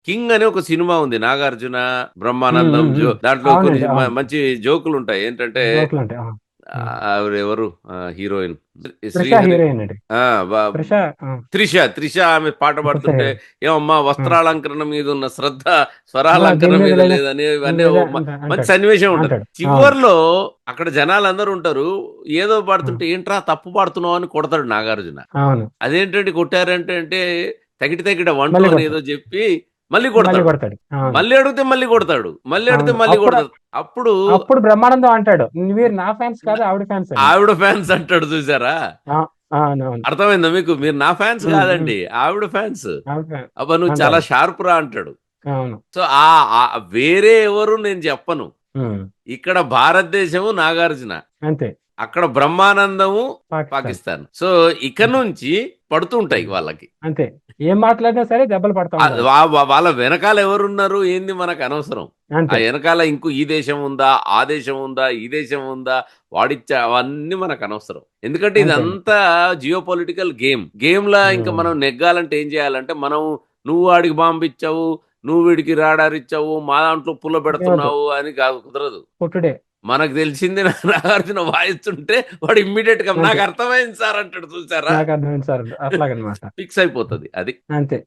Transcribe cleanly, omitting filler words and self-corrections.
King అని ఒక cinema ఉంది, నాగార్జున ఉమ్, బ్రహ్మానందం ఉమ్, జో ఉమ్. దాంట్లో కొన్ని అవునండి, అవును. మంచి జోకులు ఉంటాయి. ఏంటంటే జోకులు ఉంటాయి. ఉమ్. ఆవిడెవరు హీరోయిన్ త్రిష శ్రీహరి. హీరోయిన్ అండి. ఆ, బా- త్రిష. ఆ, త్రిష త్రిష ఆమె పాట త్రిష పాడుతుంటే, హీరోయిన్. ఏమమ్మా ఆ, వస్త్రాలంకరణ మీద ఉన్న శ్రద్ధ దేని స్వరాలంకరణ మీద మీద లేదా లేదని దీని ఇవన్నీ మీద మంచి అంటాడు. సన్నివేశం ఉంటది. అంటాడు. అవును. చివర్లో అక్కడ జనాలు అందరూ ఉంటారు, ఏదో ఆ, పాడుతుంటే ఏంట్రా తప్పు పాడుతున్నావు అని కొడతాడు నాగార్జున. అవును. అదేంటంటే కొట్టారంటే అంటే తగిటి తగిట వన్ టూ మళ్ళీ అని ఏదో కొడతాడు. చెప్పి మళ్ళీ మళ్ళీ కొడతాడు. కొడతాడు. అవును. మళ్ళీ అడిగితే మళ్ళీ కొడతాడు, మళ్ళీ అడిగితే అవును. మళ్ళీ అప్పుడు కొడతాడు. అప్పుడు అప్పుడు బ్రహ్మానందం అంటాడు, మీరు నా ఫ్యాన్స్ కాదు, ఆవిడ ఫ్యాన్స్ అని. ఆవిడ ఫ్యాన్స్ అంటాడు, చూసారా? ఆ, అవునవును. అర్థమైందా మీకు? మీరు నా ఫ్యాన్స్ ఉమ్, ఉమ్. కాదండి, ఆవిడ ఫ్యాన్స్. ఆవిడ ఫ్యాన్ అబ్బా నువ్వు చాలా అంటాడు. షార్ప్ రా అంటాడు. అవును. సో వేరే ఎవరు నేను చెప్పను. ఉమ్. ఇక్కడ భారతదేశము నాగార్జున, అంతే. అక్కడ బ్రహ్మానందము పాకిస్తాన్. పాకిస్తాన్. సో ఇక అంతే. నుంచి పడుతుంటాయి ఉమ్. వాళ్ళకి. అంతే. ఏం మాట్లాడినా సరే దెబ్బలు పడతా ఉండాలి. వాళ్ళ వెనకాల ఎవరున్నారు ఏంది మనకు అనవసరం. ఆ అంతే. వెనకాల ఈ దేశం ఉందా, ఆ దేశం ఉందా, ఈ దేశం ఉందా, వాడిచ్చా, అవన్నీ మనకు అనవసరం. ఎందుకంటే అంతే అండి. ఇదంతా జియో పొలిటికల్ గేమ్ లా. ఇంకా ఉమ్. మనం నెగ్గాలంటే ఏం చేయాలంటే, మనం నువ్వు వాడికి బాంబు ఇచ్చావు, నువ్వు వీడికి రాడార్ ఇచ్చావు, మా దాంట్లో పుల్ల ఏమొద్దు. పెడుతున్నావు అని కాదు, కుదరదు. కొట్టుడే. మనకు తెలిసింది నాగార్జున వాయిస్తుంటే వాడు ఇమ్మీడియట్ గా అంతే. నాకు అర్థమైంది సార్ అంటాడు, చూసారా? నాకు అర్థమైంది సార్. అట్లాగనమాట. ఫిక్స్ అయిపోతుంది అది. అంతే.